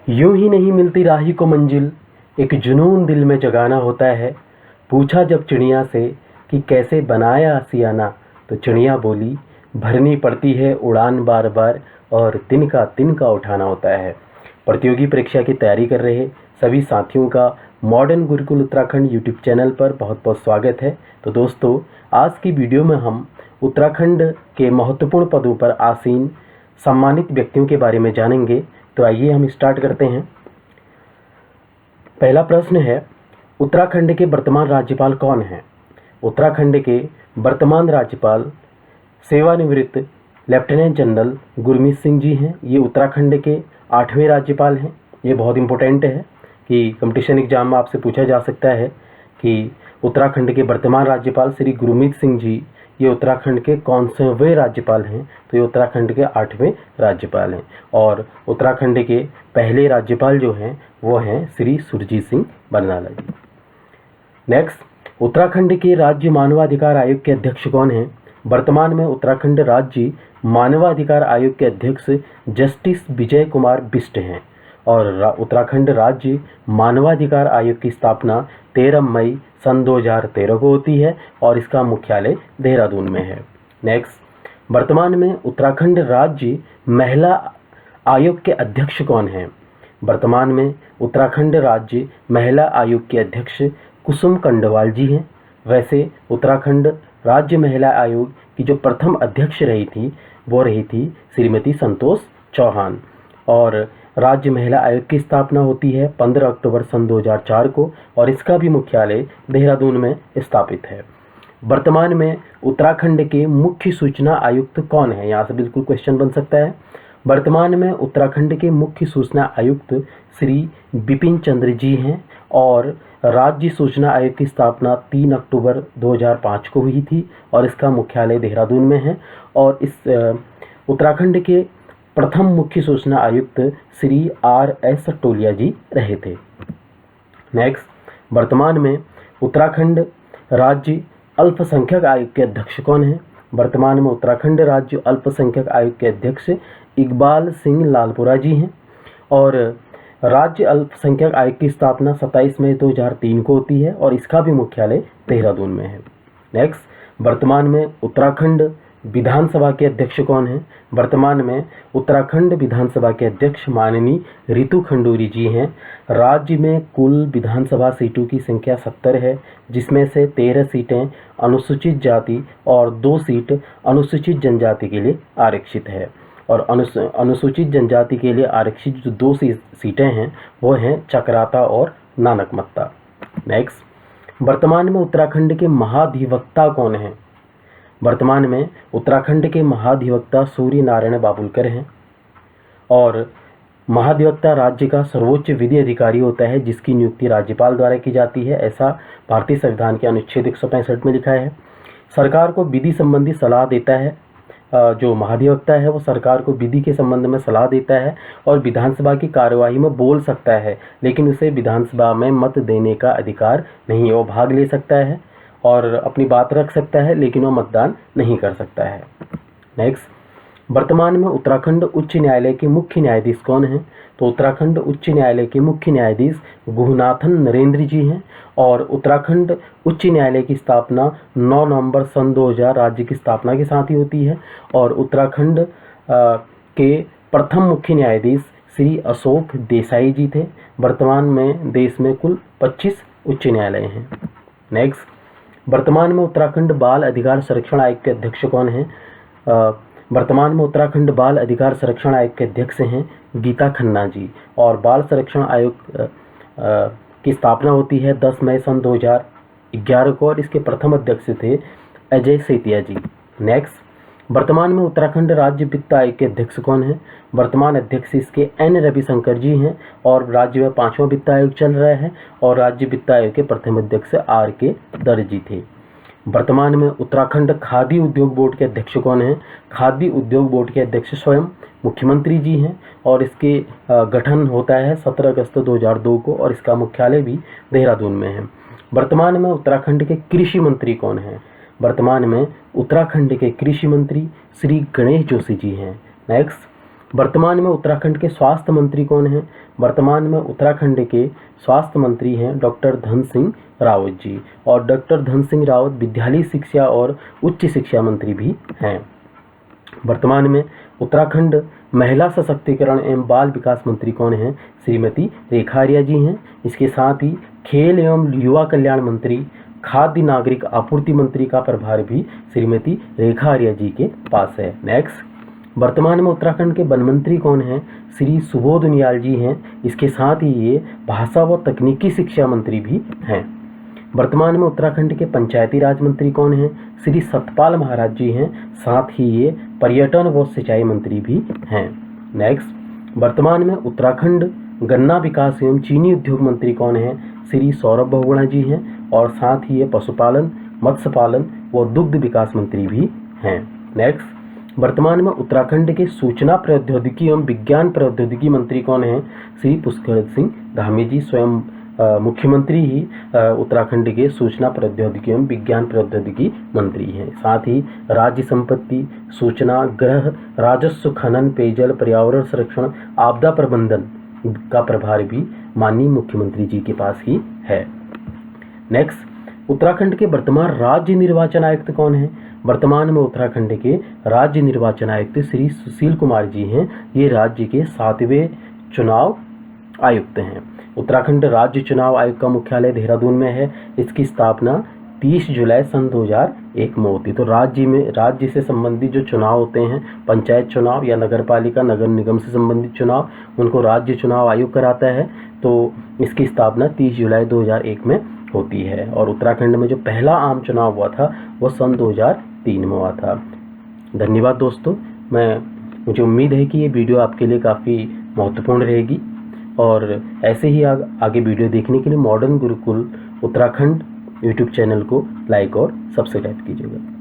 यूं ही नहीं मिलती राही को मंजिल, एक जुनून दिल में जगाना होता है। पूछा जब चिड़िया से कि कैसे बनाया आशियाना, तो चिड़िया बोली भरनी पड़ती है उड़ान बार बार, और तिनका उठाना होता है। प्रतियोगी परीक्षा की तैयारी कर रहे सभी साथियों का modern Gurukul Uttarakhand YouTube channel पर बहुत बहुत स्वागत है। तो दोस्तों, आज की वीडियो में हम उत्तराखंड के महत्वपूर्ण पदों पर आसीन सम्मानित व्यक्तियों के बारे में जानेंगे। तो आइए हम स्टार्ट करते हैं। पहला प्रश्न है, उत्तराखंड के वर्तमान राज्यपाल कौन हैं? उत्तराखंड के वर्तमान राज्यपाल सेवानिवृत्त लेफ्टिनेंट जनरल गुरमीत सिंह जी हैं। ये उत्तराखंड के 8वें राज्यपाल हैं। ये बहुत इंपॉर्टेंट है कि कंपटीशन एग्जाम में आपसे पूछा जा सकता है कि उत्तराखंड के वर्तमान राज्यपाल श्री गुरमीत सिंह जी ये उत्तराखंड के कौन सेवें राज्यपाल हैं? तो ये उत्तराखंड के 8वें राज्यपाल हैं। और उत्तराखंड के पहले राज्यपाल जो हैं वो हैं श्री सुरजीत सिंह बरनाला जी। नेक्स्ट, उत्तराखंड के राज्य मानवाधिकार आयोग के अध्यक्ष कौन हैं? वर्तमान में उत्तराखंड राज्य मानवाधिकार आयोग के अध्यक्ष जस्टिस विजय कुमार बिष्ट हैं। और उत्तराखंड राज्य मानवाधिकार आयोग की स्थापना 13 मई सन 2013 को होती है और इसका मुख्यालय देहरादून में है। नेक्स्ट, वर्तमान में उत्तराखंड राज्य महिला आयोग के अध्यक्ष कौन हैं? वर्तमान में उत्तराखंड राज्य महिला आयोग के अध्यक्ष कुसुम कंडवाल जी हैं। वैसे उत्तराखंड राज्य महिला आयोग की जो प्रथम अध्यक्ष रही थी वो रही थी श्रीमती संतोष चौहान। और राज्य महिला आयोग की स्थापना होती है 15 अक्टूबर सन 2004 को और इसका भी मुख्यालय देहरादून में स्थापित है। वर्तमान में उत्तराखंड के मुख्य सूचना आयुक्त कौन है? यहाँ से बिल्कुल क्वेश्चन बन सकता है। वर्तमान में उत्तराखंड के मुख्य सूचना आयुक्त श्री बिपिन चंद्र जी हैं और राज्य सूचना आयोग की स्थापना 3 अक्टूबर 2005 को हुई थी और इसका मुख्यालय देहरादून में है। और इस उत्तराखंड के प्रथम मुख्य सूचना आयुक्त श्री RS टोलिया जी रहे थे। नेक्स्ट, वर्तमान में उत्तराखंड राज्य अल्पसंख्यक आयोग के अध्यक्ष कौन हैं? वर्तमान में उत्तराखंड राज्य अल्पसंख्यक आयोग के अध्यक्ष इकबाल सिंह लालपुरा जी हैं। और राज्य अल्पसंख्यक आयोग की स्थापना 27 मई 2003 को होती है और इसका भी मुख्यालय देहरादून में है। नेक्स्ट, वर्तमान में उत्तराखंड विधानसभा के अध्यक्ष कौन हैं? वर्तमान में उत्तराखंड विधानसभा के अध्यक्ष माननीय रितु खंडूरी जी हैं। राज्य में कुल विधानसभा सीटों की संख्या 70 है, जिसमें से 13 सीटें अनुसूचित जाति और 2 सीट अनुसूचित जनजाति के लिए आरक्षित है। और अनुसूचित जनजाति के लिए आरक्षित जो 2 सीटें हैं वो हैं चकराता और नानकमत्ता। नेक्स्ट, वर्तमान में उत्तराखंड के महाधिवक्ता कौन हैं? वर्तमान में उत्तराखंड के महाधिवक्ता सूर्य नारायण बाबुलकर हैं। और महाधिवक्ता राज्य का सर्वोच्च विधि अधिकारी होता है जिसकी नियुक्ति राज्यपाल द्वारा की जाती है, ऐसा भारतीय संविधान के अनुच्छेद 165 में लिखा है। सरकार को विधि संबंधी सलाह देता है। जो महाधिवक्ता है वो सरकार को विधि के संबंध में सलाह देता है और विधानसभा की कार्यवाही में बोल सकता है, लेकिन उसे विधानसभा में मत देने का अधिकार नहीं है। वो भाग ले सकता है और अपनी बात रख सकता है, लेकिन वो मतदान नहीं कर सकता है। नेक्स्ट, वर्तमान में उत्तराखंड उच्च न्यायालय के मुख्य न्यायाधीश कौन हैं? तो उत्तराखंड उच्च न्यायालय के मुख्य न्यायाधीश गुहनाथन नरेंद्र जी हैं। और उत्तराखंड उच्च न्यायालय की स्थापना 9 नवंबर सन 2000 राज्य की स्थापना के साथ ही होती है। और उत्तराखंड के प्रथम मुख्य न्यायाधीश श्री अशोक देसाई जी थे। वर्तमान में देश में कुल 25 उच्च न्यायालय हैं। नेक्स्ट, वर्तमान में उत्तराखंड बाल अधिकार संरक्षण आयोग के अध्यक्ष कौन हैं? वर्तमान में उत्तराखंड बाल अधिकार संरक्षण आयोग के अध्यक्ष हैं गीता खन्ना जी। और बाल संरक्षण आयोग की स्थापना होती है 10 मई सन 2011 को और इसके प्रथम अध्यक्ष थे अजय सेतिया जी। नेक्स्ट, वर्तमान में उत्तराखंड राज्य वित्त आयोग के अध्यक्ष कौन हैं? वर्तमान अध्यक्ष इसके N रविशंकर जी हैं और राज्य में 5वां वित्त आयोग चल रहा है और राज्य वित्त आयोग के प्रथम अध्यक्ष RK दर्जी थे। वर्तमान में उत्तराखंड खादी उद्योग बोर्ड के अध्यक्ष कौन हैं? खादी उद्योग बोर्ड के अध्यक्ष स्वयं मुख्यमंत्री जी हैं और इसके गठन होता है 17 अगस्त 2002 को और इसका मुख्यालय भी देहरादून में है। वर्तमान में उत्तराखंड के कृषि मंत्री कौन हैं? वर्तमान में उत्तराखंड के कृषि मंत्री श्री गणेश जोशी जी हैं। नेक्स्ट, वर्तमान में उत्तराखंड के स्वास्थ्य मंत्री कौन हैं? वर्तमान में उत्तराखंड के स्वास्थ्य मंत्री हैं डॉक्टर धन सिंह रावत जी, और डॉक्टर धन सिंह रावत विद्यालय शिक्षा और उच्च शिक्षा मंत्री भी हैं। वर्तमान में उत्तराखंड महिला सशक्तिकरण एवं बाल विकास मंत्री कौन हैं? श्रीमती रेखा आर्या जी हैं। इसके साथ ही खेल एवं युवा कल्याण मंत्री, खाद्य नागरिक आपूर्ति मंत्री का प्रभार भी श्रीमती रेखा आर्या जी के पास है। नेक्स्ट, वर्तमान में उत्तराखंड के वन मंत्री कौन हैं? श्री सुबोध उनियाल जी हैं। इसके साथ ही ये भाषा व तकनीकी शिक्षा मंत्री भी हैं। वर्तमान में उत्तराखंड के पंचायती राज मंत्री कौन हैं? श्री सतपाल महाराज जी हैं। साथ ही ये पर्यटन व सिंचाई मंत्री भी हैं। नेक्स्ट, वर्तमान में उत्तराखंड गन्ना विकास एवं चीनी उद्योग मंत्री कौन हैं? श्री सौरभ बहुगुणा जी हैं, और साथ ही ये पशुपालन, मत्स्य पालन व दुग्ध विकास मंत्री भी हैं। नेक्स्ट, वर्तमान में उत्तराखंड के सूचना प्रौद्योगिकी एवं विज्ञान प्रौद्योगिकी मंत्री कौन हैं? श्री पुष्कर सिंह धामी जी, स्वयं मुख्यमंत्री ही उत्तराखंड के सूचना प्रौद्योगिकी एवं विज्ञान प्रौद्योगिकी मंत्री हैं। साथ ही राज्य संपत्ति, सूचना, गृह, राजस्व, खनन, पेयजल, पर्यावरण संरक्षण, आपदा प्रबंधन का प्रभार भी माननीय मुख्यमंत्री जी के पास ही है। नेक्स्ट, उत्तराखंड के वर्तमान राज्य निर्वाचन आयुक्त कौन हैं? वर्तमान में उत्तराखंड के राज्य निर्वाचन आयुक्त श्री सुशील कुमार जी हैं। ये राज्य के 7वें चुनाव आयुक्त हैं। उत्तराखंड राज्य चुनाव आयोग का मुख्यालय देहरादून में है। इसकी स्थापना 30 जुलाई सन 2001 में होती। तो राज्य से संबंधित जो चुनाव होते हैं, पंचायत चुनाव या नगर पालिका नगर निगम से संबंधित चुनाव, उनको राज्य चुनाव आयोग कराता है। तो इसकी स्थापना 30 जुलाई 2001 में होती है। और उत्तराखंड में जो पहला आम चुनाव हुआ था वो सन 2003 में हुआ था। धन्यवाद दोस्तों। मुझे उम्मीद है कि ये वीडियो आपके लिए काफ़ी महत्वपूर्ण रहेगी, और ऐसे ही आगे वीडियो देखने के लिए modern Gurukul Uttarakhand YouTube channel को लाइक और सब्सक्राइब कीजिएगा।